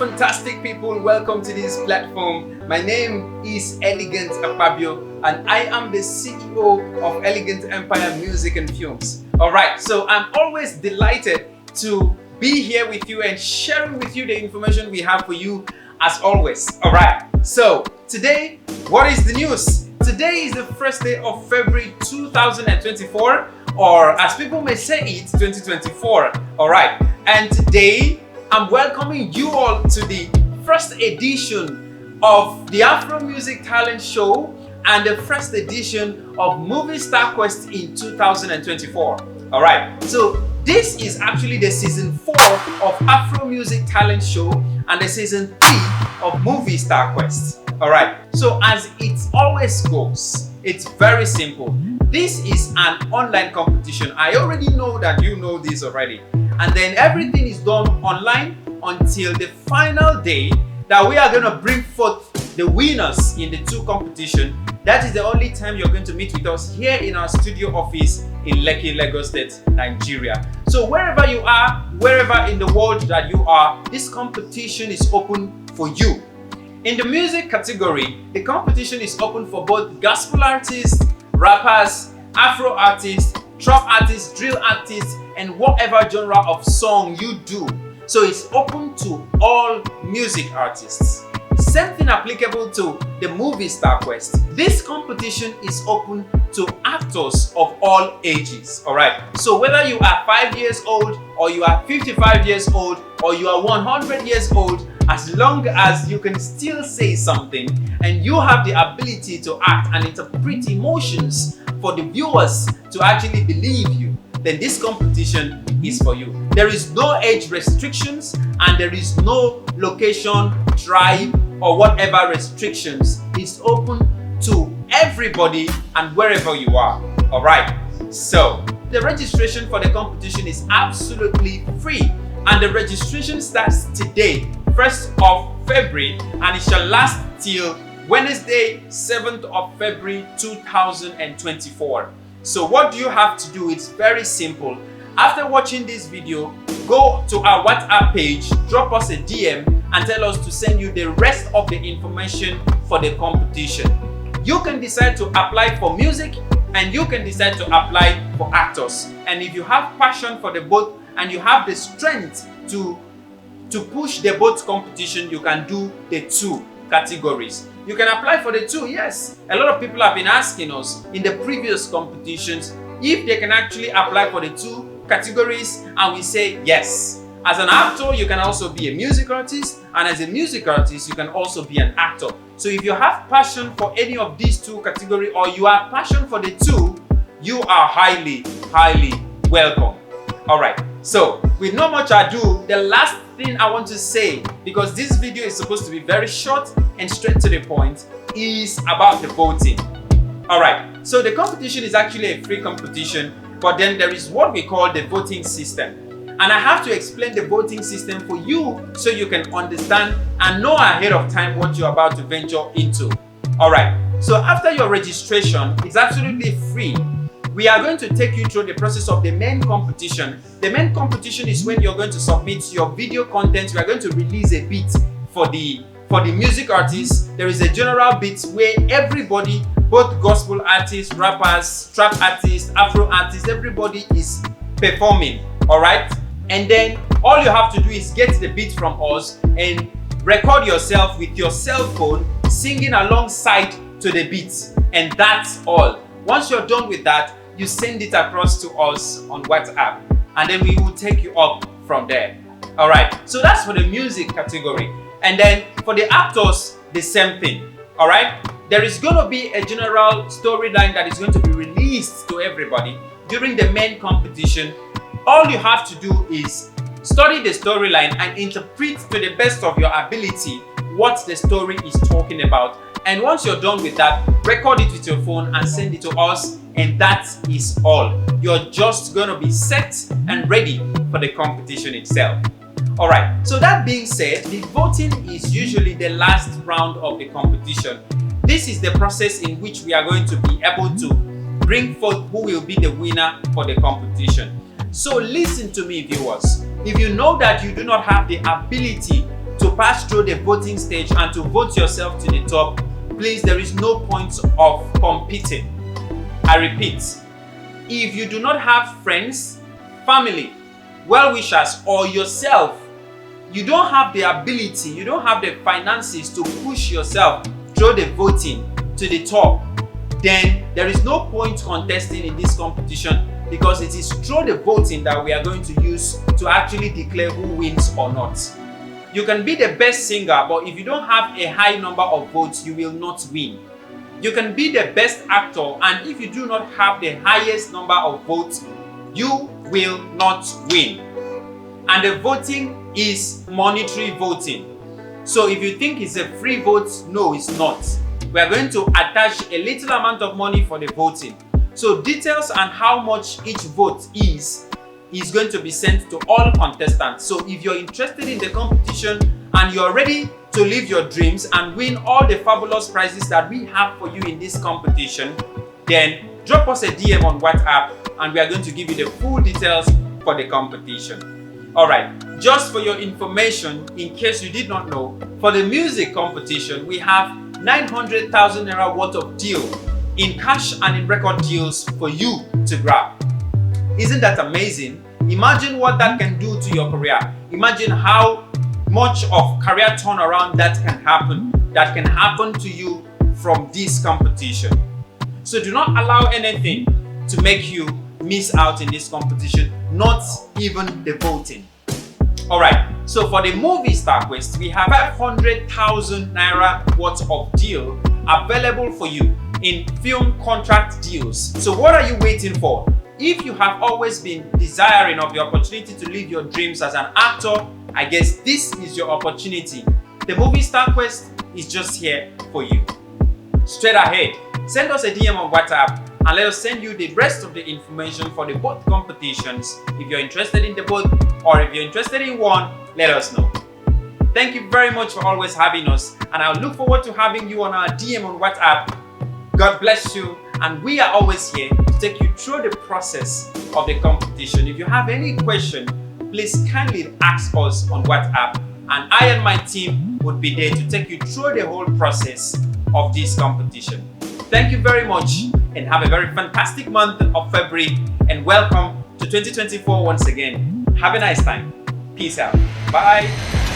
fantastic people, welcome to this platform. My name is Elegant Akpabio and I am the CEO of Elegant Empire Music and Films. Alright, so I'm always delighted to be here with you and sharing with you the information we have for you as always. Alright, so today, what is the news? Today is the first day of February 2024, or as people may say it, 2024. Alright, and today I'm welcoming you all to the first edition of the AFROMUSIC Talent Show and the first edition of MOVIESTAR QUEST in 2024. Alright, so this is actually the season 4 of AFROMUSIC Talent Show and the season 3 of MOVIESTAR QUEST. Alright, so as it always goes, it's very simple. This is an online competition. I already know that you know this already. And then everything is done online until the final day that we are going to bring forth the winners in the two competitions. That is the only time you're going to meet with us here in our studio office in Lekki, Lagos State, Nigeria. So wherever you are, wherever in the world that you are, this competition is open for you. In the music category, the competition is open for both gospel artists, rappers, Afro artists, trap artists, drill artists, and whatever genre of song you do. So it's open to all music artists. Same thing applicable to the MOVIESTAR QUEST. This competition is open to actors of all ages. Alright, so whether you are 5 years old, or you are 55 years old, or you are 100 years old, as long as you can still say something and you have the ability to act and interpret emotions for the viewers to actually believe you, then this competition is for you. There is no age restrictions and there is no location, tribe, or whatever restrictions. It's open to everybody and wherever you are. Alright, so the registration for the competition is absolutely free and the registration starts today, 1st of February, and it shall last till Wednesday, 7th of February 2024. So what you have to do is very simple. After watching this video, go to our WhatsApp page, drop us a DM and tell us to send you the rest of the information for the competition. You can decide to apply for music and you can decide to apply for actors. And if you have passion for the both and you have the strength to push the both competition, you can do the two categories. You can apply for the two, yes. A lot of people have been asking us in the previous competitions if they can actually apply for the two categories, and we say yes. As an actor, you can also be a music artist, and as a music artist, you can also be an actor. So if you have passion for any of these two categories, or you have passion for the two, you are highly welcome. Alright, so with no much ado, the last thing I want to say, because this video is supposed to be very short and straight to the point, is about the voting. Alright, so the competition is actually a free competition, but then there is what we call the voting system. And I have to explain the voting system for you so you can understand and know ahead of time what you're about to venture into. Alright, so after your registration, it's absolutely free. We are going to take you through the process of the main competition. The main competition is when you're going to submit your video content. We are going to release a beat for the music artists. There is a general beat where everybody, both gospel artists, rappers, trap artists, Afro artists, everybody is performing. Alright? And then all you have to do is get the beat from us and record yourself with your cell phone singing alongside to the beat. And that's all. Once you're done with that, you send it across to us on WhatsApp and then we will take you up from there. Alright, so that's for the music category. And then for the actors, the same thing. Alright, there is going to be a general storyline that is going to be released to everybody during the main competition. All you have to do is study the storyline and interpret to the best of your ability what the story is talking about. And once you're done with that, record it with your phone and send it to us, and that is all. You're just gonna be set and ready for the competition itself. Alright, so that being said, the voting is usually the last round of the competition. This is the process in which we are going to be able to bring forth who will be the winner for the competition. So listen to me, viewers. If you know that you do not have the ability to pass through the voting stage and to vote yourself to the top, please, there is no point of competing. I repeat, if you do not have friends, family, well-wishers, or yourself, you don't have the ability, you don't have the finances to push yourself through the voting to the top, then there is no point contesting in this competition, because it is through the voting that we are going to use to actually declare who wins or not. You can be the best singer, but if you don't have a high number of votes, you will not win. You can be the best actor, and if you do not have the highest number of votes, you will not win. And the voting is monetary voting. So if you think it's a free vote, no, it's not. We are going to attach a little amount of money for the voting. So details on how much each vote is going to be sent to all contestants. So if you're interested in the competition and you're ready to live your dreams and win all the fabulous prizes that we have for you in this competition, then drop us a DM on WhatsApp and we are going to give you the full details for the competition. Alright, just for your information, in case you did not know, for the music competition, we have 900,000 naira worth of deal in cash and in record deals for you to grab. Isn't that amazing? Imagine what that can do to your career. Imagine how much of career turnaround that can happen to you from this competition. So do not allow anything to make you miss out in this competition, not even the voting. Alright, so for the MOVIESTAR Quest, we have 500,000 naira worth of deal available for you in film contract deals. So what are you waiting for? If you have always been desiring of the opportunity to live your dreams as an actor, I guess this is your opportunity. The MOVIESTAR Quest is just here for you. Straight ahead, send us a DM on WhatsApp and let us send you the rest of the information for the both competitions. If you're interested in the both, or if you're interested in one, let us know. Thank you very much for always having us, and I'll look forward to having you on our DM on WhatsApp. God bless you, and we are always here to take you through the process of the competition. If you have any question, please kindly ask us on WhatsApp, and I and my team would be there to take you through the whole process of this competition. Thank you very much, and have a very fantastic month of February, and welcome to 2024 once again. Have a nice time. Peace out. Bye.